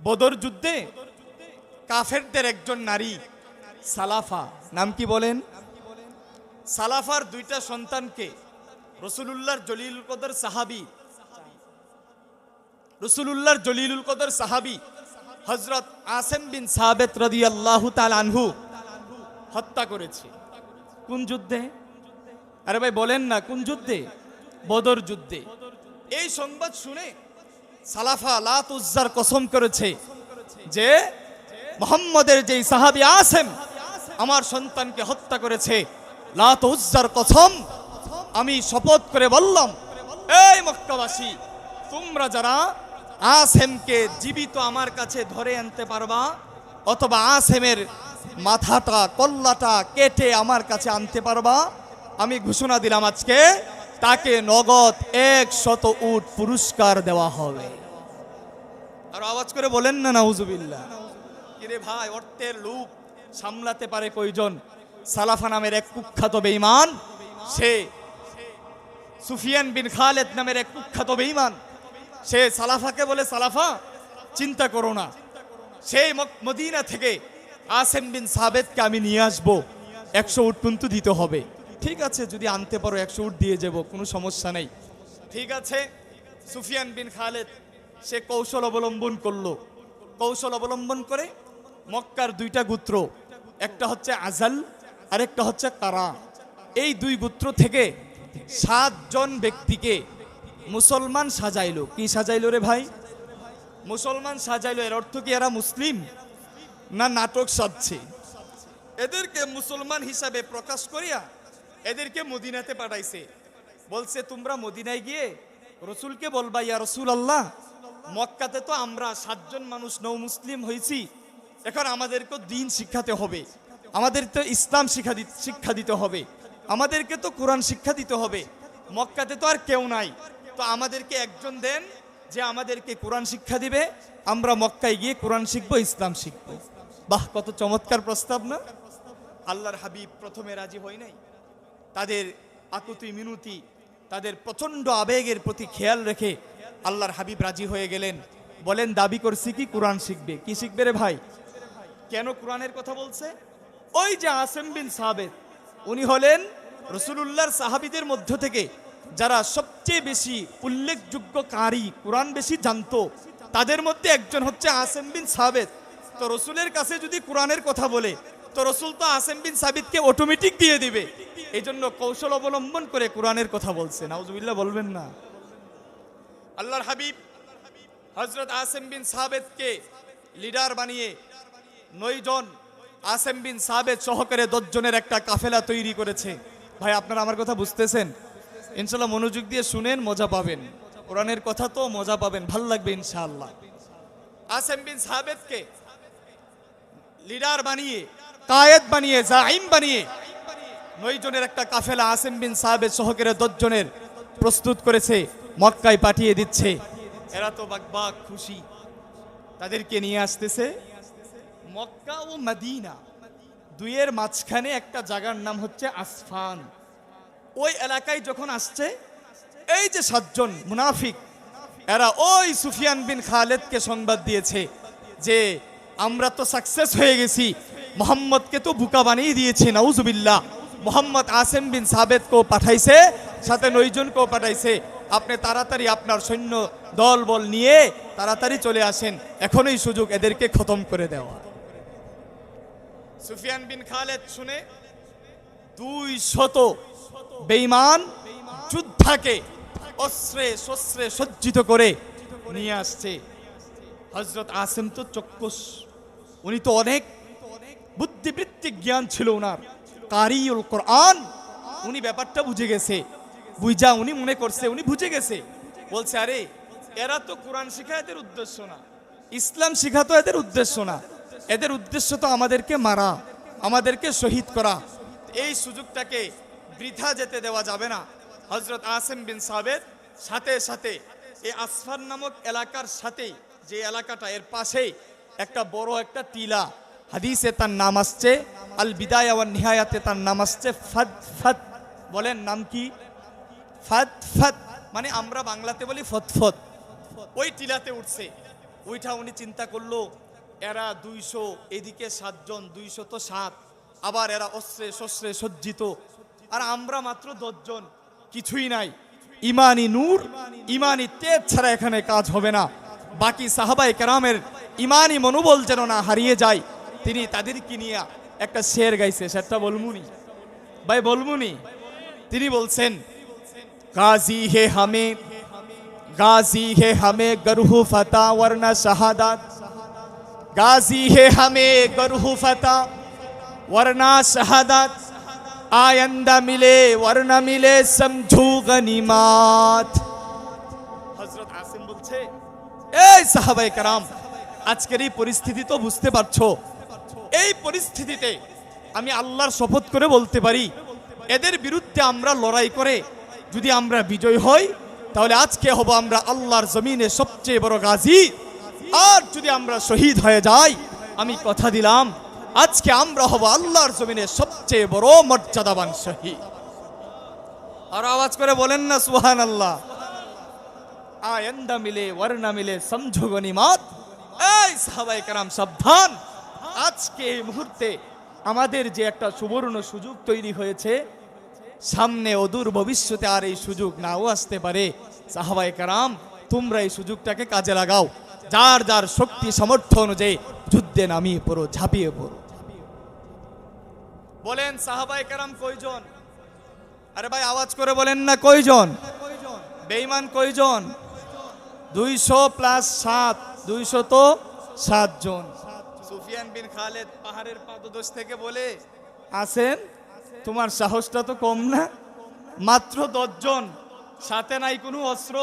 বদর যুদ্ধে কাফেরদের একজন নারী সালাফা, নাম কি বলেন? সালাফার দুইটা সন্তানকে রাসূলুল্লাহর জলিলুল কদর সাহাবী, রাসূলুল্লাহর জলিলুল কদর সাহাবী হযরত আসিম বিন সাবিত রাদিয়াল্লাহু তাআলা আনহু হত্যা করেছে। কোন যুদ্ধে? আরে ভাই বলেন না, কোন যুদ্ধে? বদর যুদ্ধে। এই সংবাদ শুনে সালাফা লাত উজ্জার কসম করেছে যে মুহাম্মদের যেই সাহাবী আসিম আমার সন্তানকে হত্যা করেছে, লাত উজ্জার কসম আমি শপথ করে বললাম, এই মক্কাবাসী, তোমরা যারা আসিমকে জীবিত আমার কাছে ধরে আনতে পারবা অথবা আসিমের মাথাটা কল্লাটা কেটে আমার কাছে আনতে পারবা, আমি ঘোষণা দিলাম আজকে তাকে নগদ 100 উট পুরস্কার দেওয়া হবে। আর আওয়াজ করে বলেন না নাউজুবিল্লাহ। কিরে ভাই, অর্থের লোভ সামলাতে পারে কয়জন? সালাফা নামের এক কুখ্যাত বেঈমান, সে সুফিয়ান বিন খালেদ নামের এক কুখ্যাত বেঈমান, সে সালাফাকে বলে, সালাফা চিন্তা করো না, সেই মদিনা থেকে আসিম বিন সাবিতকে আমি নিয়ে আসবো, 100 উট কিন্তু দিতে হবে। ঠিক আছে, যদি আনতে পারো 100 উট দিয়ে যাব, কোনো সমস্যা নেই। ঠিক আছে, সুফিয়ান বিন খালেদ সে কৌশল অবলম্বন করলো। কৌশল অবলম্বন করে মক্কার দুইটা গোত্র, একটা হচ্ছে আজাল আর একটা হচ্ছে কারা, এই দুই গোত্র থেকে 7 জন ব্যক্তিকে মুসলমান সাজাইলো। কি সাজাইলো রে ভাই? মুসলমান সাজাইলো। এর অর্থ কি এরা মুসলিম না নাটক সাজছে? এদেরকে মুসলমান হিসাবে প্রকাশ করিয়া এদেরকে মদিনাতে পাঠাইছে। বলছে তোমরা মদিনায় গিয়ে রসুলকে বলবা, ইয়া রাসূলুল্লাহ, মক্কাতে তো আমরা 7 জন মানুষ নও মুসলিম হয়েছি, এখন আমাদেরকে দিন শিক্ষাতে হবে, আমাদের তো ইসলাম শিক্ষা দিতে হবে, আমাদেরকে তো কোরআন শিক্ষা দিতে হবে, মক্কাতে তো আর কেউ নাই, তো আমাদেরকে একজন দেন যে আমাদেরকে কোরআন শিক্ষা দিবে, আমরা মক্কায় গিয়ে কোরআন শিখবো, ইসলাম শিখবো। বাহ, কত চমৎকার প্রস্তাব না? আল্লাহর হাবিব প্রথমে রাজি হয় নাই। তাদের আকুতি মিনতি, তাদের প্রচন্ড আবেগের প্রতি খেয়াল রেখে আল্লাহর হাবিব রাজি হয়ে গেলেন। বলেন, দাবি করছি কি কোরআন শিখবে। কি শিখবে রে ভাই? কেন কোরআনের কথা বলছে? ওই যে আসিম বিন সাবিত, উনি হলেন রাসূলুল্লাহর সাহাবীদের মধ্য থেকে যারা সবচেয়ে বেশি উল্লেখযোগ্য কারি, কোরআন বেশি জানতো, তাদের মধ্যে একজন হচ্ছে আসিম বিন সাবিত। তো রসুলের কাছে যদি কোরআনের কথা বলে, তো রসুল তো আসিম বিন সাবিতকে অটোমেটিক দিয়ে দিবে। এই জন্য কৌশল অবলম্বন করে কোরআনের কথা বলছে। নাউজুবিল্লাহ বলবেন না। আল্লাহর হাবিব হযরত আসিম বিন সাবিতকে লিডার বানিয়ে 9 জন আসিম বিন সাবিত সহকারে 10 জনের একটা কাফেলা তৈরি করেছে। ভাই, আপনারা আমার কথা বুঝতেছেন? ইনশাআল্লাহ মনোযোগ দিয়ে শুনেন, মজা পাবেন। কোরআনের কথা তো মজা পাবেন, ভাল লাগবে ইনশাআল্লাহ। আসিম বিন সাবিতকে লিডার বানিয়ে, কায়েদ বানিয়ে, জাইম বানিয়ে 9 জনের একটা কাফেলা আসিম বিন সাবিত সহকারে 10 জনের প্রস্তুত করেছে, মক্কায় পাঠিয়ে দিচ্ছে। এরা তো বাকবাক খুশি, তাদেরকে নিয়ে আসতেছে মক্কা ও মদিনা দুইয়ের মাঝখানে একটা জায়গার নাম হচ্ছে আসফান। ওই এলাকায় যখন আসছে, এই যে 7 জন মুনাফিক, এরা ওই সুফিয়ান বিন খালেদকে সংবাদ দিয়েছে যে আমরা তো সাকসেস হয়ে গেছি, মোহাম্মদকে তো বুকা বানিয়ে দিয়েছে। নাউজুবিল্লাহ। মোহাম্মদ আসিম বিন সাবিতকেও পাঠাইছে, সাথে 9 জনকেও পাঠাইছে, আপনি তাড়াতাড়ি আপনার সৈন্য দল বল নিয়ে তাড়াতাড়ি চলে আসেন, এখনই সুযোগ এদেরকে খতম করে দেওয়া। সুফিয়ান বিন খালেদ শুনে 200 বেঈমান যোদ্ধাকে অস্ত্রে শস্ত্রে সজ্জিত করে নিয়ে আসছে। হযরত আসিম তো চক্ষুষ, উনি তো অনেক বুদ্ধিবৃত্তিক জ্ঞান ছিল উনার, কারিউল কোরআন, উনি ব্যাপারটা বুঝে গেছে। বুঝা উনি মনে করছে উনি বুঝে গেছে। বলছে, আরে এরা তো কোরআন শিখা এদের উদ্দেশ্য না, ইসলাম শিখা তো এদের উদ্দেশ্য না, এদের উদ্দেশ্য তো আমাদেরকে মারা, আমাদেরকে শহীদ করা। এই সুযোগটাকে বৃথা যেতে দেওয়া যাবে না। হযরত আসিম বিন সাবিত সাথে সাথে এই আসফান নামক এলাকার সাথে, যে এলাকাটা এর পাশেই একটা বড় একটা টিলা, হাদিসে তার নাম আসছে আল বিদায়া ওয়ান নিহায়াতে, তার নাম আসছে ফাদফাদ। বলেন নাম কি? ফাদফাদ, মানে আমরা বাংলাতে বলি ফতফত। ওই টিলাতে উঠছে। ওইটা উনি চিন্তা করলো এরা 200, এদিকে 7 জন, 200 তো 7, আবার এরা অস্ত্রে শস্ত্রে সজ্জিত, আর আমরা মাত্র 10 জন, কিছুই নাই। ইমানি নূর, ইমানি তেজ ছাড়া এখানে কাজ হবে না। বাকি সাহাবায়ে কেরামের ইমানি মনোবল যেন না হারিয়ে যায়, তিনি তাদেরকে নিয়ে একটা শের গাইছে, সেটা বলমুনি ভাই, বলমুনি। তিনি বলছেন, গাজী হে হামে, गाजी है हमें गरहु फता वरना शहादत, गाजी है हमें गरहु फता वरना शहादत, आयंदा मिले वरना मिले समझू गनीमत। হযরত আসিম বলছে, এই সাহাবায়ে কেরাম, আজকের এই পরিস্থিতি তো বুঝতে পারছো, এই পরিস্থিতিতে আমি আল্লাহর শপথ করে বলতে পারি, এদের বিরুদ্ধে আমরা লড়াই করে যদি আমরা বিজয় হই, তাহলে আজকে হব আমরা আল্লাহর জমিনে সবচেয়ে বড় গাজী। আর যদি আমরা শহীদ হয়ে যাই, আমি কথা দিলাম আজকে আমরা হব আল্লাহর জমিনে সবচেয়ে বড় মর্যাদাবান শহীদ। আর আওয়াজ করে বলেন না সুবহানাল্লাহ। আয়েন্দা মিলে ওয়ারনা মিলে সমঝো গনিমত। এই সাহাবায়ে কেরাম সাবধান, আজকে এই মুহূর্তে আমাদের যে একটা সুবর্ণ সুযোগ তৈরি হয়েছে, সামনে অদূর ভবিষ্যতে আর এই সুযোগ নাও আসতে পারে। সাহাবায়ে কেরাম তোমরা এই সুযোগটাকে কাজে লাগাও, যার যার শক্তি সামর্থ্য অনুযায়ী যুদ্ধে নামিয়ে পড়ো, ঝাঁপিয়ে পড়ো। বলেন সাহাবায়ে কেরাম কয়জন? আরে ভাই আওয়াজ করে বলেন না কয়জন? বেঈমান কয়জন? 200 + 7, 200 তো 7 জন। সুফিয়ান বিন খালেদ পাহাড়ের পাদদেশ থেকে বলে, আসেন তোমার সাহসটা তো কম না, মাত্র 10 জন, সাথে নাই কোনো অস্ত্র,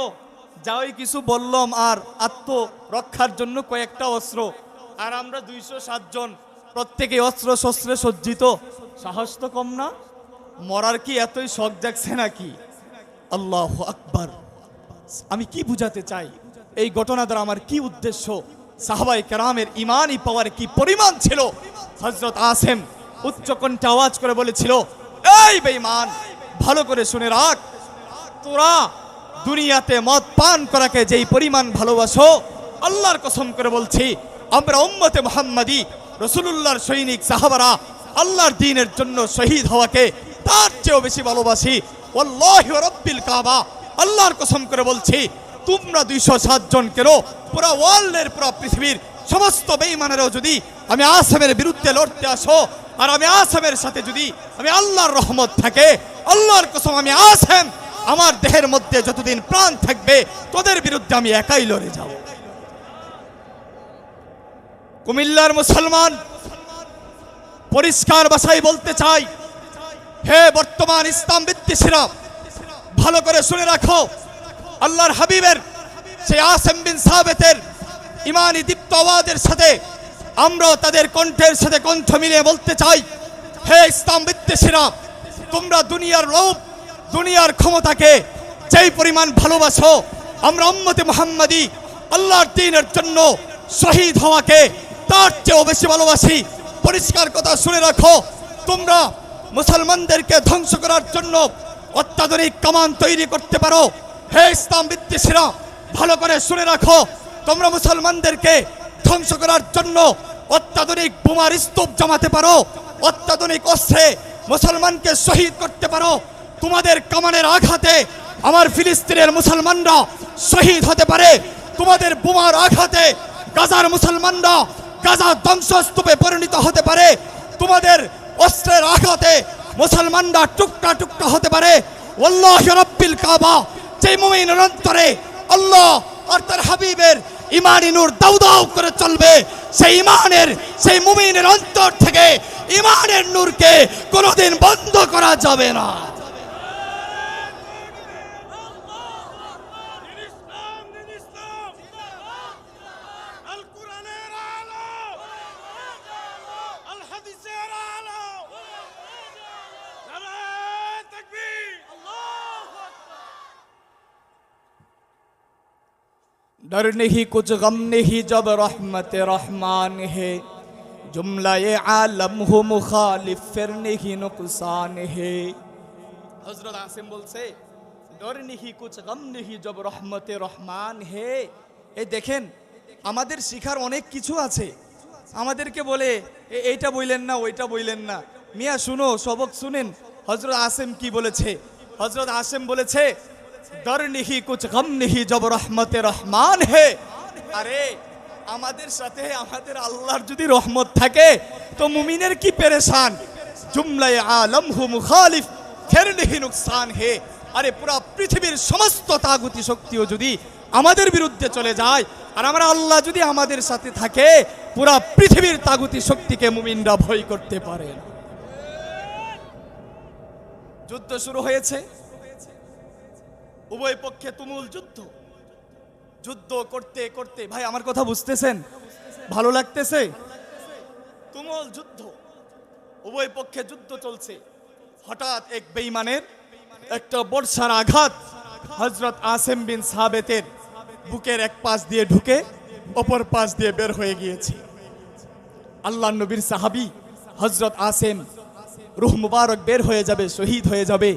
যাই কিছু বললাম আর আত্মরক্ষার জন্য কয়েকটা অস্ত্র, আর আমরা 207 জন, প্রত্যেকে অস্ত্র শস্ত্রে সজ্জিত, সাহস তো কম না? মরার কি এতই শখ জাগছে নাকি? আল্লাহু আকবার। আমি কি বুঝাতে চাই, এই ঘটনা দ্বারা আমার কি উদ্দেশ্য, সাহাবায়ে কেরামের ইমানি পাওয়ার কি পরিমাণ ছিল। হযরত আসিম উচ্চ কণ্ঠে আওয়াজ করে বলেছিল, এই বেঈমান ভালো করে শুনে রাখ, তোরা দুনিয়াতে মদ পান করাকে যেই পরিমাণ ভালোবাসো, আল্লাহর কসম করে বলছি আমরা উম্মতে মুহাম্মাদি রাসূলুল্লাহর সৈনিক সাহাবারা আল্লাহর দ্বীনের জন্য শহীদ হওয়াকে তার চেয়েও বেশি ভালোবাসি। ওয়াল্লাহি ওয়া রাব্বিল কাবা, আল্লাহর কসম করে বলছি, তোমরা 207 জন কেন, পুরো ওয়ার্ল্ডের পুরো পৃথিবীর সমস্ত বেঈমানেরও যদি আমি আসিমের বিরুদ্ধে লড়তে আসো, আর আমি আসিমের সাথে যদি আমি আল্লাহর রহমত থাকে, আল্লাহর কসম আমি আসিম, আমার দেহের মধ্যে যতদিন প্রাণ থাকবে তোদের বিরুদ্ধে আমি একাই লড়ে যাব। কুমিল্লার মুসলমান পরিষ্কার ভাষায় বলতে চাই, হে বর্তমান ইসলাম বিদ্বেষীরা, ভালো করে শুনে রাখো, আল্লাহর হাবিবের সেই আসিম বিন সাবেতের ইমানি দীপ্ত আওয়াজের সাথে আমরাও তাদের কণ্ঠের সাথে কণ্ঠ মিলিয়ে বলতে চাই, হে ইসলাম বিদ্বেষীরা, তোমরা দুনিয়ার লোভ, দুনিয়ার ক্ষমতাকে যেই পরিমাণ ভালোবাসো, আমরা উম্মতে মুহাম্মাদি আল্লাহর দ্বীনের জন্য শহীদ হওয়াকে তার চেয়েও বেশি ভালোবাসি। পরিষ্কার কথা শুনে রাখো, তোমরা মুসলমানদেরকে ধ্বংস করার জন্য অত্যাধুনিক কামান তৈরি করতে পারো, হে ইসলাম বিদ্বেষীরা ভালো করে শুনে রাখো, তোমরা মুসলমানদেরকে ধ্বংস করার জন্য অত্যাধুনিক বোমার স্তূপ জমাতে পারো, অত্যাধুনিক অস্ত্রে মুসলমানকে শহীদ করতে পারো। তোমাদের কামানের আঘাতে আমার ফিলিস্তিনের মুসলমানরা শহীদ হতে পারে, তোমাদের বোমার আঘাতে গাজার মুসলমানরা গাজা ধ্বংসস্তূপে পরিণত হতে পারে, তোমাদের অস্ত্রের আঘাতে মুসলমানরা টুকরা টুকরা হতে পারে। ওয়াল্লাহি রাব্বিল কাবা, যে মুমিনের অন্তরে আল্লাহ আর তার হাবিবের ইমানি নূর দাউ দাউ করে চলবে, সেই ইমানের, সেই মুমিনের অন্তর থেকে ইমানের নূরকে কোনোদিন বন্ধ করা যাবে না। डर नहीं कुछ गम नहीं जब रहमत रहमान है, जुमला ये आलम हो मुखालिफ फिर नहीं नुकसान है। हजरत आसिम বলছে, डर नहीं कुछ गम नहीं जब रहमत रहमान है। এই দেখেন আমাদের শিখার অনেক কিছু আছে। আমাদেরকে বলে এইটা বইলেন না, ওইটা বইলেন না। মিয়া শুনো, সবক শুনেন। হযরত আসেম কি বলেছে? হযরত আসেম বলেছে, দর নিহি কুছ গম নিহি জব রহমতে রহমান হে। আরে আমাদের সাথে আমাদের আল্লাহর যদি রহমত থাকে তো মুমিনের কি পেরেশান। জুমলায়ে আলম হু মুখালিফ ফির নিহি নুকসান হে। আরে পুরা পৃথিবীর সমস্ত তাগুতি শক্তিও যদি আমাদের বিরুদ্ধে চলে যায় আর আমরা আল্লাহ যদি আমাদের সাথে থাকে, পুরা পৃথিবীর তাগুতি শক্তিকে মুমিনরা ভয় করতে পারে না। যুদ্ধ শুরু হয়েছে, উভয় পক্ষে তুমুল যুদ্ধ। যুদ্ধ করতে করতে, ভাই আমার কথা বুঝতেছেন? ভালো লাগতেছে? তুমুল যুদ্ধ, উভয় পক্ষে যুদ্ধ চলছে। হঠাৎ এক বেঈমানের একটা বর্ষার আঘাত হযরত আসেম বিন সাবেতের বুকের এক পাশ দিয়ে ঢুকে অপর পাশ দিয়ে বের হয়ে গিয়েছে। আল্লাহর নবীর সাহাবী হযরত আসেম রূহ মুবারক বের হয়ে যাবে, শহীদ হয়ে যাবে।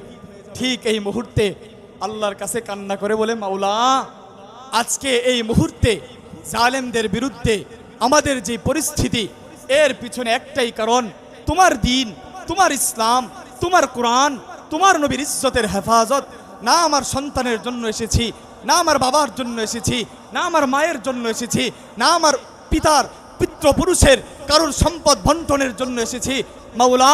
ঠিক এই মুহূর্তে আল্লাহর কাছে কান্না করে বলে, মাওলা আজকে এই মুহূর্তে জালেমদের বিরুদ্ধে আমাদের যে পরিস্থিতি, এর পিছনে একটাই কারণ, তোমার দ্বীন, তোমার ইসলাম, তোমার কোরআন, তোমার নবীর ইজ্জতের হেফাজত। না আমার সন্তানের জন্য এসেছি, না আমার বাবার জন্য এসেছি, না আমার মায়ের জন্য এসেছি, না আমার পিতার পিতৃপুরুষের কারোর সম্পদ বন্টনের জন্য এসেছি। মাওলা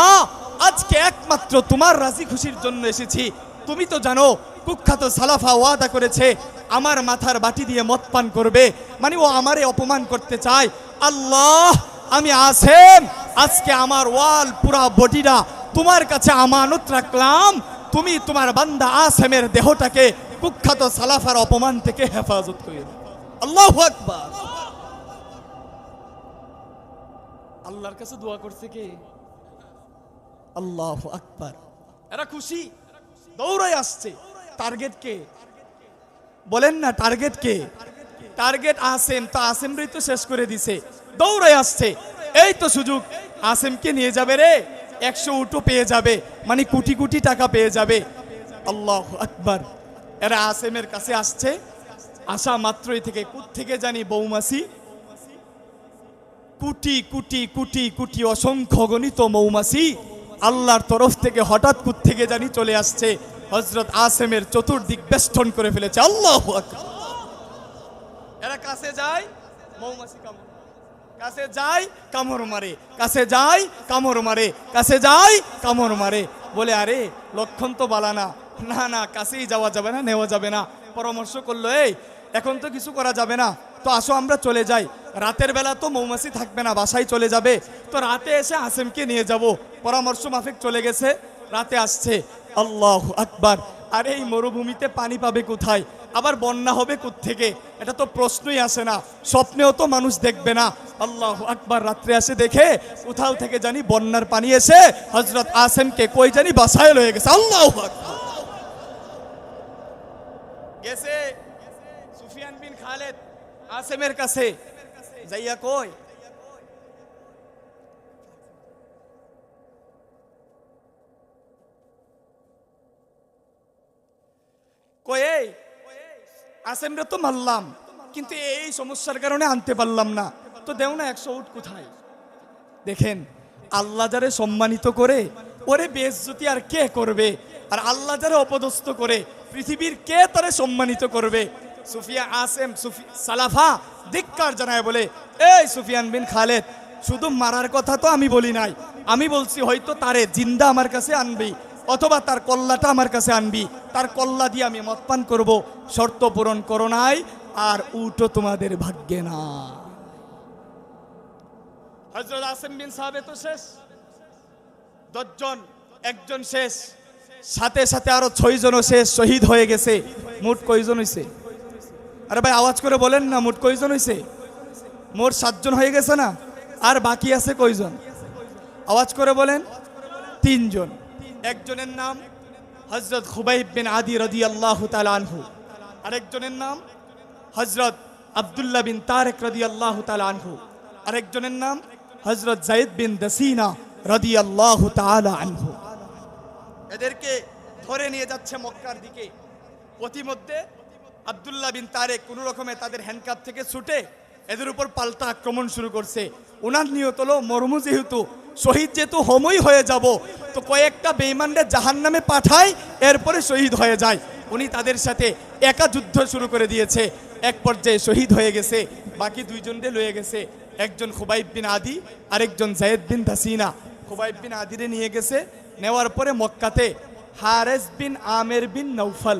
আজকে একমাত্র তোমার রাজি খুশির জন্য এসেছি। তুমি তো জানো কুখ্যাত সালাফা ওয়াদা করেছে আমার মাথার বাটি দিয়ে মদ পান করবে, মানে ও আমারে অপমান করতে চায়। আল্লাহ আমি আসেম আজকে আমার ওয়াল পুরা বডিটা তোমার কাছে আমানত রাখলাম, তুমি তোমার বান্দা আসেমের দেহটাকে কুখ্যাত সালাফার অপমান থেকে হেফাজত করে। আল্লাহু আকবার। আল্লাহর কাছে দোয়া করছে কে? আল্লাহু আকবার। এরা খুশি, দৌড়ায় আসছে। টার্গেট কে? বলেন না টার্গেট কে? টার্গেট আসেম। তো আসেমরই তো শেষ করে দিছে, দৌড়ায় আসছে। এই তো সুযোগ, আসেমকে নিয়ে যাবে রে, 100 উটও পেয়ে যাবে, মানে কোটি কোটি টাকা পেয়ে যাবে। আল্লাহু আকবার। এরা আসেমের কাছে আসছে, আসা মাত্রই থেকে থেকে জানি মৌমাছি, কোটি কোটি কোটি কোটি অসংখ্য গণিত মৌমাছি আল্লাহর তরফ থেকে হঠাৎ থেকে জানি চলে আসছে, হযরত আসেমের চতুর্দিক বেষ্টন করে ফেলেছে। আল্লাহু আকবার। এরা কাছে যায়, মৌমাছি কামড়, কাছে যায় কামড় মারে, কাছে যায় কামড় মারে, কাছে যায় কামড় মারে। বলে আরে লক্ষণ তো বালানা, না না কাছেই যাওয়া যাবে না, নেওয়া যাবে না। পরামর্শ করলো, এই এখন তো কিছু করা যাবে না, তো আসো আমরা চলে যাই। রাতের বেলা তো মৌমাছি থাকবে না, বাসায় চলে যাবে, তো রাতে এসে আসেমকে নিয়ে যাব। পরামর্শ মাফিক চলে গেছে, রাতে আসছে। আল্লাহু আকবার। আর এই মরুভূমিতে পানি পাবে কোথায়? আবার বন্যা হবে কোত্থেকে? এটা তো প্রশ্নই আসে না, স্বপ্নেও তো মানুষ দেখবে না। আল্লাহু আকবার। রাত্রে আসে দেখে কোথাও থেকে জানি বন্যার পানি এসে হযরত আসেমকে কই জানি বাসায় লয়ে গেছে। আল্লাহু আকবার। গেছে সুফিয়ান বিন খালেদ আসেমের কাছে, যাইয়া কই এই আসেমরে তো মারলাম, কিন্তু এই সমস্যার কারণে আনতে পারলাম না, তো দেও না 100 উট কোথায়? দেখেন আল্লাহ যারে সম্মানিত করে ওরে বেইজ্জতি আর কে করবে? আর আল্লাহ যারে অপদস্থ করে পৃথিবীর কে তারে সম্মানিত করবে? সুফিয়া আসেম সালাফা ধিক্কার জানায় বলে, এই সুফিয়ান বিন খালেদ, শুধু মারার কথা তো আমি বলি নাই, আমি বলছি হয়তো তারে জিন্দা আমার কাছে আনবি, অথবা তার কল্লাটা আমার কাছে আনবি, তার কল্লা দিয়ে আমি মদ পান করবো, শর্ত পূরণ করো নাই, আর উটও তোমাদের ভাগ্যে না। হযরত আসেম বিন সাবেত তো শেষ, 10 জন, একজন শেষ, সাথে সাথে আরো 6 জনও শেষ, শহীদ হয়ে গেছে। মোট কয়জন হইছে? আরে ভাই আওয়াজ করে বলেন না, মোট কয়জন হইছে? মোট 7 জন হয়ে গেছে না? আর বাকি আছে কয়জন? আওয়াজ করে বলেন। 3 জন। একজনের নাম হযরত খুবাইব বিন আদি রাদিয়াল্লাহু তাআলা আনহু, আরেকজনের নাম হযরত আব্দুল্লাহ বিন তারেক রাদিয়াল্লাহু তাআলা আনহু, আরেকজনের নাম হযরত যায়েদ বিন দাসিনা রাদিয়াল্লাহু তাআলা আনহু। এদেরকে ধরে নিয়ে যাচ্ছে মক্কার দিকে। প্রতিমধ্যে আব্দুল্লাহ বিন তারেক কোনো রকমে তাদের হ্যান্ডকাপ থেকে ছুটে এদের উপর পাল্টা আক্রমণ শুরু করছে। ওনার নিয়ত হলো মরমু যেহেতু শহীদ যেহেতু হোমই হয়ে যাব, তো কয়েকটা বেঈমানদের জাহান্নামে পাঠায়, এরপরে শহীদ হয়ে যায়। উনি তাদের সাথে একা যুদ্ধ শুরু করে দিয়েছে। এক পর্যায়ে শহীদ হয়ে গেছে, বাকি দুইজনকে লয়ে গেছে, একজন খুবাইব বিন আদি, আরেকজন জায়েদ বিন দাসিনা। খুবাইব বিন আদিরে নিয়ে গেছে, নেওয়ার পরে মক্কাতে হারেস বিন আমের বিন নৌফল,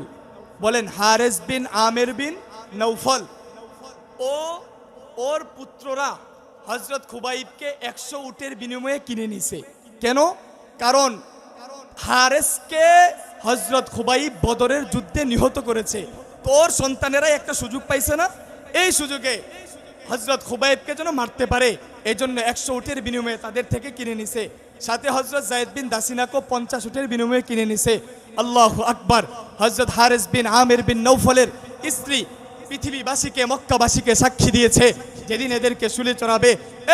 বলেন হারেস বিন আমের বিন নৌফল, ওর পুত্ররা হজরত খুবাইবকে 100 উটের বিনিময়ে কিনে নিছে। কেন? কারণ হারেসকে হজরত খুবাইব বদরের যুদ্ধে নিহত করেছে, তোর সন্তানেরা একটা সুযোগ পাইছে না, এই সুযোগে হজরত খুবাইবকে যেন মারতে পারে, এই জন্য 100 উটের বিনিময়ে তাদের থেকে কিনে নিছে। সাথে হজরত জায়েদ বিন দাসিনাকে 50 উটের বিনিময়ে কিনে নিছে। আল্লাহু আকবার। হজরত হারেস বিন আমের বিন নৌফলের স্ত্রী পৃথিবীবাসীকে, মক্কাবাসীকে সাক্ষী দিয়েছে, যেদিন এদেরকে শুলে চড়াবে,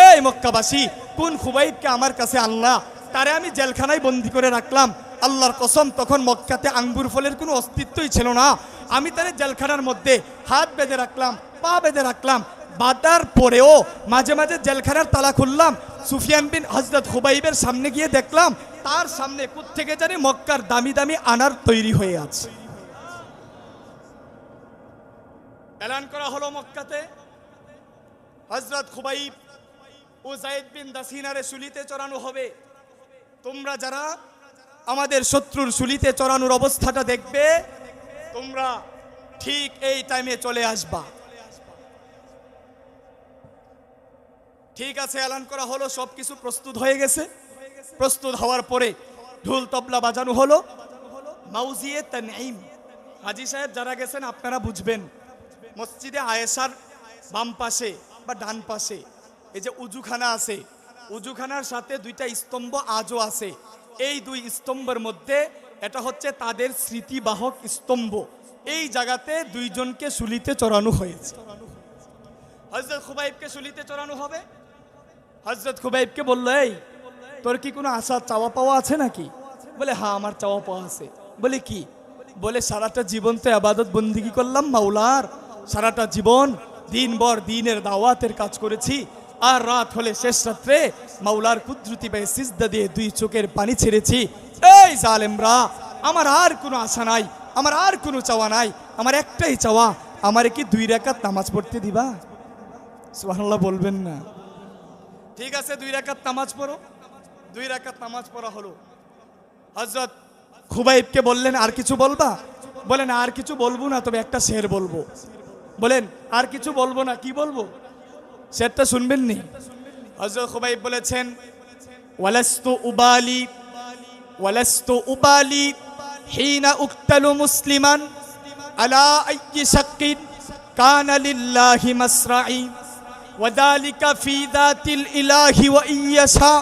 এই মক্কাবাসী, কোন খুবাইবকে আমার কাছে আল্লাহ, তারে আমি জেলখানায় বন্দি করে রাখলাম। আল্লাহর কসম, তখন মক্কাতে আঙ্গুর ফলের কোনো অস্তিত্বই ছিল না। আমি তারে জেলখানার মধ্যে হাত বেঁধে রাখলাম, পা বেঁধে রাখলাম, বাঁধার পরেও মাঝে মাঝে জেলখানার তালা খুললাম। সুফিয়ান বিন হজরত খুবাইবের সামনে গিয়ে দেখলাম তার সামনে কোত্থেকে জানি মক্কার দামি দামি আনার তৈরি হয়ে আছে। এলান করা হলো মক্কাতে, হজরত খুবাইব ও জায়েদ বিন দাসিনারে শুলিতে চড়ানো হবে। তোমরা যারা আমাদের শত্রুর শুলিতে চড়ানোর অবস্থাটা দেখবে, তোমরা ঠিক এই টাইমে চলে আসবা। ঠিক আছে, এলান করা হলো, সবকিছু প্রস্তুত হয়ে গেছে। প্রস্তুত হওয়ার পরে ঢোল তবলা বাজানো হলো। মাউজিয়ে তানঈম, হাজী সাহেব যারা গেছেন আপনারা বুঝবেন, মসজিদে আয়েশার বাম পাশে বা ডান পাশে এই যে উজুখানা আছে, উজুখানার সাথে 2টা স্তম্ভ আজও আছে। এই 2 স্তম্ভের মধ্যে এটা হচ্ছে তাদের স্মৃতিবাহক স্তম্ভ। এই জায়গাতে 2 জনকে শুলিতে চড়ানো হয়েছে। হযরত খুবাইবকে শুলিতে চড়ানো হবে। হযরত খুবাইবকে বলল, এই তোর কি কোনো আশা চাওয়া পাওয়া আছে নাকি? বলে, হ্যাঁ আমার চাওয়া পাওয়া আছে। বলে কি? বলে, সারাটা জীবন তো ইবাদত বন্দেগী করলাম মাওলার, সারাটা জীবন দিনভর দিনের দাওয়াতের কাজ করেছি, আর রাত হলে শেষ রাত্রে মাওলার কুদরতি পায়ে সিজদা দিয়ে 2 চোখের পানি ছেড়েছি। এই জালেমরা, আমার আর কোনো আশা নাই, আমার আর কোনো চাওয়া নাই, আমার একটাই চাওয়া, আমারে কি 2 রাকাত নামাজ পড়তে দিবা? সুবহানাল্লাহ বলবেন না? ঠিক আছে, 2 রাকাত নামাজ পড়ো। 2 রাকাত নামাজ পড়া হলো। হযরত খুবাইবকে বললেন, আর কিছু বলবা? বলেন, আর কিছু বলবো না, তবে একটা শের বলবো। বলেন, আর কিছু বলবো না, কি বলবো? শেরটা শুনবেন নি? হযরত খুবাইব বলেছেন, ওয়ালাস্তু উবালি হিনা উক্তালু মুসলিমান আলা আইয়ি শাক্কিন কানা লিল্লাহি মাসরাই ওয়াদালিকা ফি যাতিল ইলাহি ওয়া ইয়্যাশা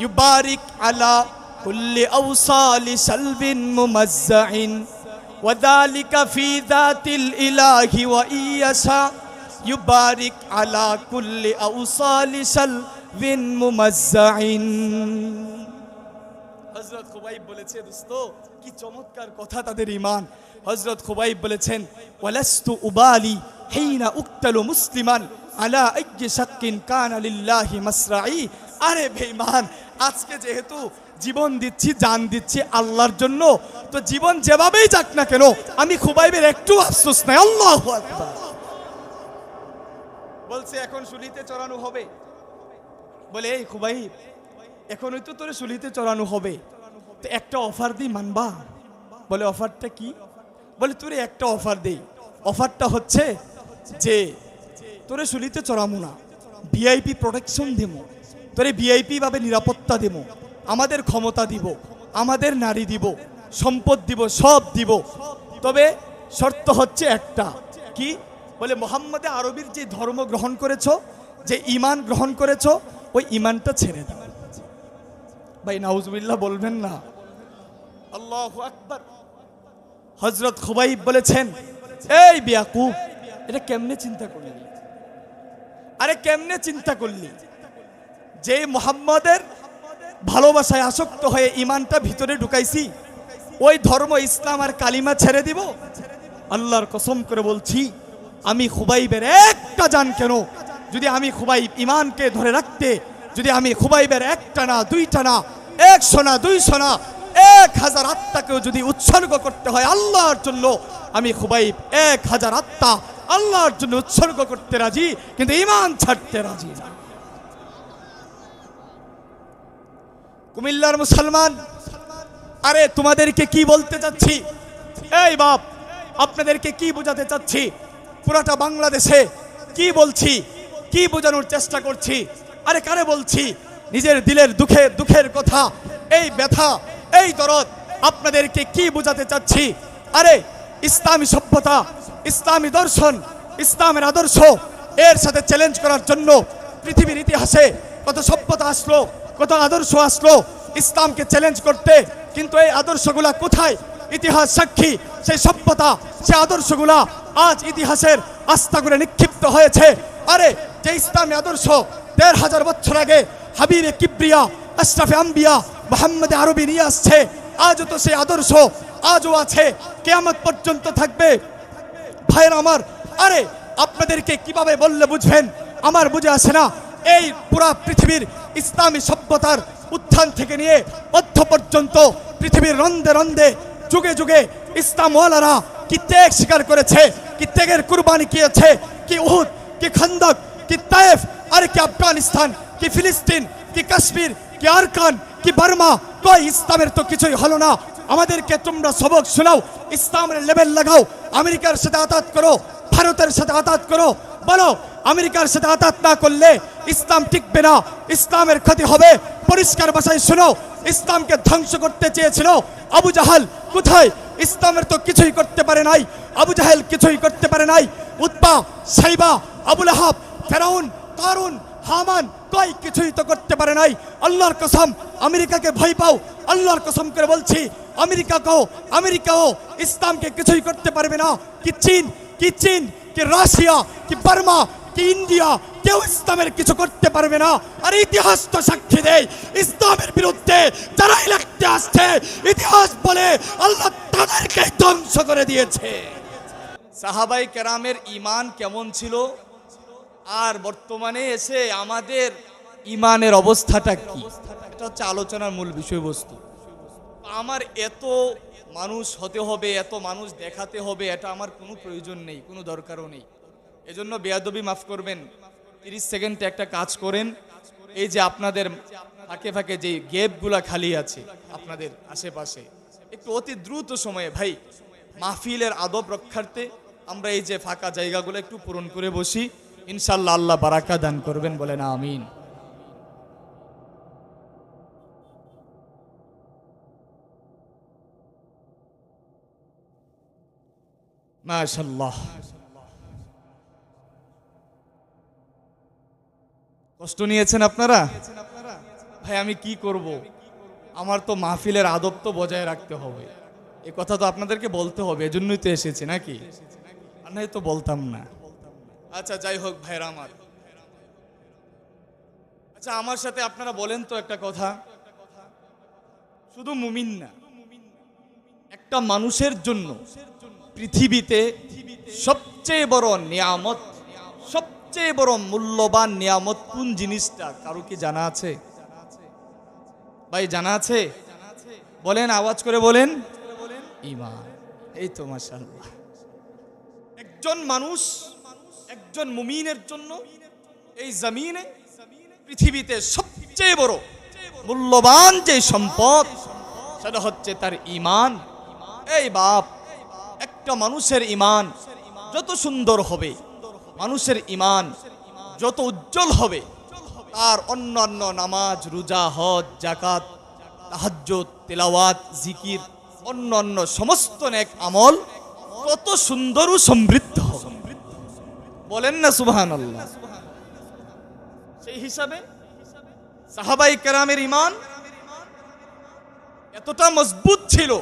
ইউবারিক আলা কুল্লি আওসালি সালবিন মুমাজ্জাইন ওয়াদালিকা ফি যাতিল ইলাহি ওয়া ইয়্যাশা ইউবারিক আলা কুল্লি আওসালি সালবিন মুমাজ্জাইন। হযরত খুবাইব বলেছে, দোস্ত কি চমৎকার কথা তাদের ঈমান। হযরত খুবাইব বলেছেন, ওয়ালাস্তু উবালি হিনা উক্তালু মুসলিমান আলা আইয়ি শাক্কিন কানা লিল্লাহি মাসরাই। আরে বেঈমান, আজকে যেহেতু জীবন দিচ্ছি, জান দিচ্ছি আল্লাহর জন্য, তো জীবন যেভাবেই যাক না কেন, আমি খুবাইবের একটু আফসোস নাই। আল্লাহু আকবার। বলছে, এখন শুলিতে চড়ানো হবে। বলে, এই খুবাইব, এখনই তো তোরে শুলিতে চড়ানো হবে, তো একটা অফার দিই, মানবা? বলে, অফারটা কি? বলে, তোরে একটা অফার দেই। অফারটা হচ্ছে যে তোরে শুলিতে চড়ামো না, ভিআইপি প্রোটেকশন দেবো, তোরে ভিআইপি ভাবে নিরাপত্তা দেবো, আমাদের ক্ষমতা দিব, আমাদের নারী দিব, সম্পদ দিব, সব দিব, তবে শর্ত হচ্ছে একটা। কি? বলে, মুহাম্মদে আরবির যে ধর্ম গ্রহণ করেছো, যে ঈমান গ্রহণ করেছো, ওই ঈমানটা ছেড়ে দাও। ভাই নাউজুবিল্লাহ বলবেন না? আল্লাহু আকবার। হযরত খুবাইব বলেছেন, এই বেয়াকুব, এটা কেমনে চিন্তা করলি? আরে কেমনে চিন্তা করলি যে মুহাম্মদের ভালোবাসায় আসক্ত হয়ে ঈমানটা ভিতরে ঢুকাইছি, ওই ধর্ম ইসলাম আর কালিমা ছেড়ে দিব? আল্লাহর কসম করে বলছি, আমি খুবাইবের একটা জান কেন যদি আমি খুবাইব ইমানকে ধরে রাখতে, যদি আমি খুবাইবের একটা না দুইটা না 100 না 200 না 1000 আত্মাকেও যদি উৎসর্গ করতে হয় আল্লাহর জন্য, আমি খুবাইব 1000 আত্মা আল্লাহর জন্য উৎসর্গ করতে রাজি, কিন্তু ইমান ছাড়তে রাজি না। কুমিল্লার মুসলমান, আরে তোমাদেরকে কি বলতে চাচ্ছি, এই বাপ আপনাদেরকে কি বোঝাতে চাচ্ছি, পুরাটা বাংলাদেশে কি বলছি, কি বোঝানোর চেষ্টা করছি, আরে কারে বলছি, নিজের দিলের দুঃখের কথা, এই ব্যথা, এই দরদ আপনাদেরকে কি বোঝাতে চাচ্ছি। আরে ইসলামী সভ্যতা, ইসলামী দর্শন, ইসলামের আদর্শ, এর সাথে চ্যালেঞ্জ করার জন্য পৃথিবীর ইতিহাসে কত সভ্যতা আসলো, কত আদর্শ আসলো ইসলামকে চ্যালেঞ্জ করতে, কিন্তু এই আদর্শগুলা কোথায়? ইতিহাস সাক্ষী, সেই সভ্যতা, সেই আদর্শগুলা আজ ইতিহাসের আস্তাগুলো নিক্ষিপ্ত হয়েছে। আরে যে ইসলামী আদর্শ 1500 বছর আগে হাবিবে কিবরিয়া আশরাফে আম্বিয়া মুহাম্মদ আরবি নিয়ে আসছে, আজও তো সেই আদর্শ আজও আছে, কিয়ামত পর্যন্ত থাকবে। ভাইয়ের আমার, আরে আপনাদেরকে কিভাবে বললে বুঝবেন, আমার বুঝে আসে না। এই পুরা পৃথিবীর ইসলামী সভ্যতার উত্থান থেকে নিয়ে মধ্য পর্যন্ত পৃথিবীর রন্দে রন্দে যুগে যুগে ইসলামওয়ালারা কি ত্যাগ স্বীকার করেছে, কি ত্যাগের কুরবানি কিয়েছে, কি উহুদ, কি খন্দক, কি তায়েফ, আরে কি আফগানিস্তান, কি ফিলিস্তিন, কি কাশ্মীর, কি আরকান, কি বার্মা, কই ইসলামের তো কিছুই হলো না। আমাদেরকে তোমরা সবক শোনাও, ইসলামের লেভেল লাগাও, আমেরিকার সাথে আতাত করো, ভারতের সাথে আতাত করো, বলো আমেরিকার সাথে আতাত না করলে ইসলাম টিকবে না, ইসলামের ক্ষতি হবে। পরিষ্কার ভাষায় শোনো, ইসলামকে ধ্বংস করতে চেয়েছিল আবু জাহাল, কোথায়? ইসলামের তো কিছুই করতে পারে নাই, আবু জাহেল কিছুই করতে পারে নাই, উতবা, সাইবা, আবু লাহাব, ফেরাউন, কারুন, হামান, কই কিছুই তো করতে পারে নাই। আল্লাহর কসম আমেরিকাকে ভয় পাও, আল্লাহর কসম করে বলছি আমেরিকাও ইসলামকে কিছুই করতে পারবে না। কি চীন, কি রাশিয়া, কি বার্মা, কি ইন্ডিয়া, কেউ ইসলামের কিছু করতে পারবে না। আর ইতিহাস তো সাক্ষী দেয়, ইসলামের বিরুদ্ধে যারাই লাগতে আসছে, ইতিহাস বলে আল্লাহ তাদেরকে ধ্বংস করে দিয়েছে। সাহাবাই কেরামের ঈমান কেমন ছিল, আর বর্তমানে এসে আমাদের ঈমানের অবস্থাটা কি, এটা হচ্ছে আলোচনার মূল বিষয়বস্তু। আমার এত মানুষ হতে হবে, এত মানুষ দেখাতে হবে, এটা আমার কোনো প্রয়োজন নেই, কোনো দরকারও নেই। এজন্য বেয়াদবি মাফ করবেন, 30 সেকেন্ডে একটা কাজ করেন, এই যে আপনাদের ফাঁকে ফাঁকে যে গ্যাপগুলা খালি আছে আপনাদের আশেপাশে, একটু অতি দ্রুত সময়ে ভাই মাহফিলের আদব রক্ষার্থে আমরা এই যে ফাঁকা জায়গাগুলো একটু পূরণ করে বসি, ইনশাআল্লাহ আল্লাহ বারাকা দান করবেন, বলেন আমিন। মাশাআল্লাহ, কষ্ট নিয়েছেন আপনারা? ভাই আমি কি করব, আমার তো মাহফিলের আদব তো বজায় রাখতে হবে, এই কথা তো আপনাদেরকে বলতে হবে, এজন্যই তো এসেছি নাকি, আর নাই তো বলতাম না। আচ্ছা যাই হোক ভাইরা আমার, আচ্ছা আমার সাথে আপনারা বলেন তো একটা কথা, শুধু মুমিন না, একটা মানুষের জন্য পৃথিবীতে সবচেয়ে বড় নিয়ামত, সবচেয়ে বড় মূল্যবান নিয়ামত কোন জিনিসটা কারো কি জানা আছে? ভাই জানা আছে? বলেন, আওয়াজ করে বলেন। ঈমান। এই তো মাশাআল্লাহ, একজন মানুষ, একজন মুমিনের জন্য এই জমিনে পৃথিবীতে সবচেয়ে বড় মূল্যবান যে সম্পদ সেটা হচ্ছে তার ঈমান। এই বাপ, একটা মানুষের ঈমান যত সুন্দর হবে, মানুষের ঈমান যত উজ্জ্বল হবে, তার অন্যান্য নামাজ, রোজা, হজ, যাকাত, তাহাজ্জুদ, তিলাওয়াত, জিকির, অন্যান্য সমস্ত নেক আমল কত সুন্দর ও সমৃদ্ধ হবে, বলেন না সুবহানাল্লাহ। সেই হিসাবে সাহাবাই কেরামের ঈমান এতটা মজবুত ছিল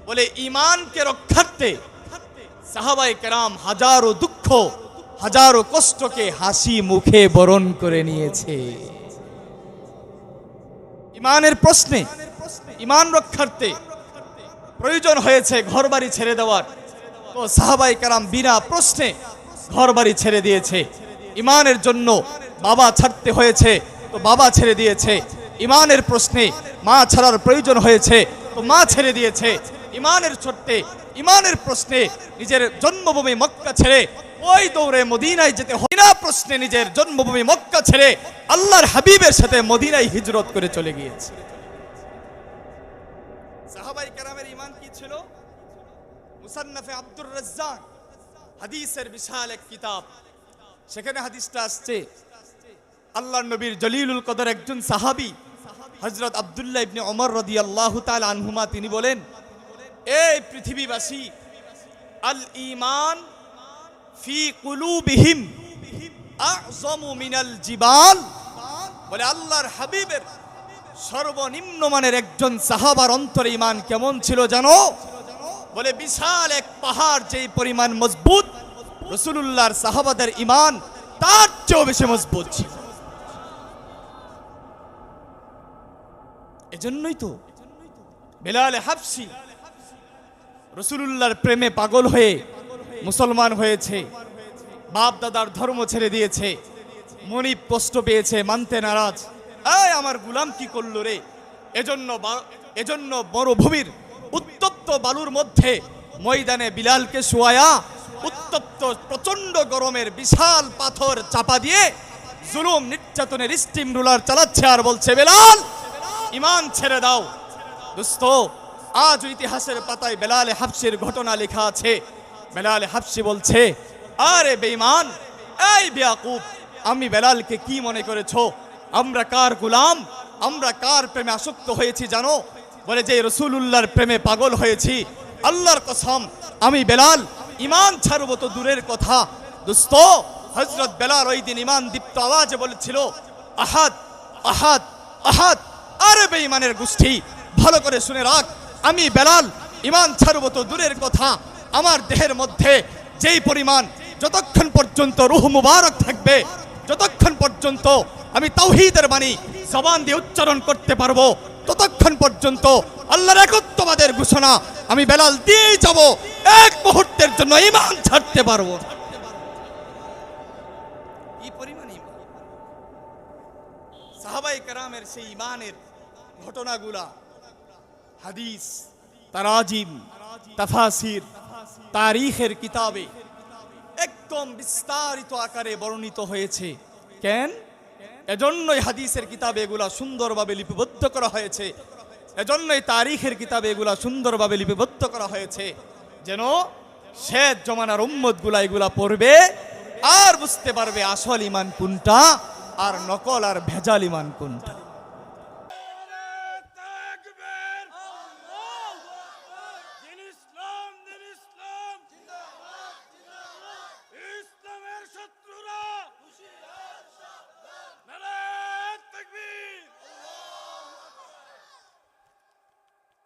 বলে ঈমানকে রক্ষার্থে সাহাবাই কেরাম হাজারো দুঃখ, হাজারো কষ্টকে হাসি মুখে বরণ করে নিয়েছে। ঈমানের প্রশ্নে, ঈমান রক্ষার্থে প্রয়োজন হয়েছে ঘরবাড়ি ছেড়ে দেওয়ার, তো সাহাবাই কেরাম বিনা প্রশ্নে ঘরবাড়ি ছেড়ে দিয়েছে। ইমানের জন্য বাবা ছাড়তে হয়েছে তো বাবা ছেড়ে দিয়েছে, ইমানের প্রশ্নে মা ছাড়ার প্রয়োজন হয়েছে তো মা ছেড়ে দিয়েছে, ইমানের শর্তে ইমানের প্রশ্নে নিজের জন্মভূমি মক্কা ছেড়ে ওই দৌড়ে মদিনায় যেতে হয় না, প্রশ্নে নিজের জন্মভূমি মক্কা ছেড়ে আল্লাহর হাবিবের সাথে মদিনায় হিজরত করে চলে গিয়েছে। সাহাবায়ে কেরামের ঈমান কি ছিল? মুসান্নাফে আব্দুর রাজ্জাক হাদিসের বিশাল এক কিতাব, সেখানে হাদিসটা আসছে আল্লাহর নবীর জলিলুল কদর একজন সাহাবী হযরত আব্দুল্লাহ ইবনে ওমর রাদিয়াল্লাহু তাআলা আনহুমা তিনি বলেন, এই পৃথিবীবাসী, আল ঈমান ফি কুলুবিহিম আযমু মিনাল জিবাল, বলে আল্লাহর হাবিবের সর্বনিম্ন মানের একজন সাহাবার অন্তরে ঈমান কেমন ছিল জানো? বলে বিশাল এক পাহাড় যেই পরিমাণ মজবুত, রাসূলুল্লাহর সাহাবাদের ঈমান তার চেয়েও বেশি মজবুত ছিল। এজন্যই তো বেলাল হাবশী রাসূলুল্লাহর প্রেমে পাগল হয়ে মুসলমান হয়েছে, বাপ দাদার ধর্ম ছেড়ে দিয়েছে, মনিব কষ্ট পেয়েছে, মানতে নারাজ, এই আমার গোলাম কি করলো রে, এজন্য মরুভূমির উত্তপ্ত বালুর মধ্যে ময়দানে বিলালকে শুয়ায়া উত্তপ্ত প্রচন্ড গরমের বিশাল পাথর চাপা দিয়ে জুলুম নির্যাতনের স্টিম রুলার চালাচ্ছে আর বলছে, বেলাল ঈমান ছেড়ে দাও। দোস্ত, আজ ইতিহাসের পাতায় বেলাল হাবশীর ঘটনা লেখা আছে। বেলাল হাবশী বলছে, আরে বেঈমান, এই বেয়াকুব, আমি বেলালকে কি মনে করেছো? আমরা কার গোলাম, আমরা কার প্রেমে আসক্ত হয়েছি জানো? বলে যে রাসূলুল্লাহর প্রেমে পাগল হয়েছি, আল্লাহর কসম আমি বেলাল ঈমান ছাড়ব তো দূরের কথা। দোস্ত, হযরত বেলাল ওই দিন ঈমান দীপ্ত আওয়াজে বলেছিল, আহাদ আহাদ আহাদ। আরে বেঈমানের গোষ্ঠী, ভালো করে শুনে রাখ, আমি বেলাল ঈমান ছাড়ব তো দূরের কথা, আমার দেহের মধ্যে যেই পরিমাণ যতক্ষণ পর্যন্ত রূহ মুবারক থাকবে, যতক্ষণ পর্যন্ত আমি তাওহীদের বাণী জবান দিয়ে উচ্চারণ করতে পারবো, ততক্ষণ পর্যন্ত আল্লাহর একত্ববাদের ঘোষণা আমি বেলাল দিয়ে যাব, এক মুহূর্তের জন্য ঈমান ছাড়তে পারবো। এই পরিমাণ ঈমান। সাহাবায়ে কেরামের সেই ঈমানের ঘটনাগুলা হাদিস, তারাজিম, তাফাসির, তারিখের কিতাবে একদম বিস্তারিত আকারে বর্ণিত হয়েছে। কেন? এজন্যই হাদিসের কিতাবে এগুলা সুন্দরভাবে লিপিবদ্ধ করা হয়েছে, এজন্যই তারিখের কিতাবে এগুলা সুন্দরভাবে লিপিবদ্ধ করা হয়েছে, যেন শেষ জমানার উম্মতগুলা এগুলা পড়বে আর বুঝতে পারবে আসল ঈমান কোনটা আর নকল আর ভেজাল ঈমান কোনটা।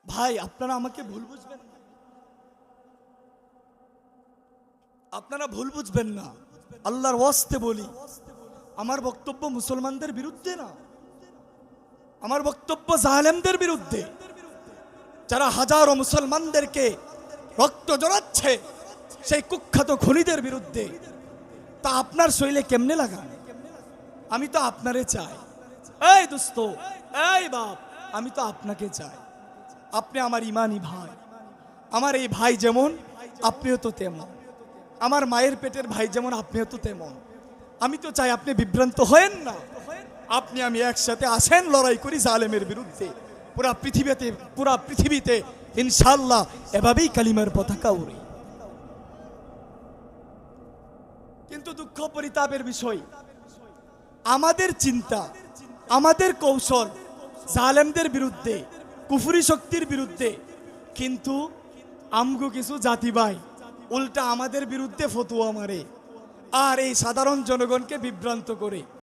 ভাই, আপনারা আমাকে ভুল বুঝবেন না, আপনারা ভুল বুঝবেন না, আল্লাহর ওয়াস্তে বলি, আমার বক্তব্য মুসলমানদের বিরুদ্ধে না, আমার বক্তব্য জালেমদের বিরুদ্ধে, যারা হাজারো মুসলমানদেরকে রক্ত জড়াচ্ছে, সেই কুখ্যাত খুনিদের বিরুদ্ধে। তা আপনার শৈলে কেমনে লাগান? আমি তো আপনারে চাই। এই দোস্ত, এই বাপ, আমি তো আপনাকে চাই। আপনি আমার ইমানি ভাই, আমার এই ভাই যেমন আপনিও তো তেমন, আমার মায়ের পেটের ভাই যেমন আপনিও তো তেমন। আমি তো চাই আপনি বিভ্রান্ত হয়েন না, আপনি আমি একসাথে আসেন, লড়াই করি জালেমের বিরুদ্ধে, পুরা পৃথিবীতে ইনশাআল্লাহ এভাবেই কালিমার পতাকা উড়ে। কিন্তু দুঃখ পরিতাপের বিষয়, আমাদের চিন্তা, আমাদের কৌশল জালেমদের বিরুদ্ধে, কুফরি শক্তির বিরুদ্ধে, কিন্তু আমগো কিছু জাতি ভাই উল্টা আমাদের বিরুদ্ধে ফতোয়া মারে আর এই সাধারণ জনগণকে বিভ্রান্ত করে।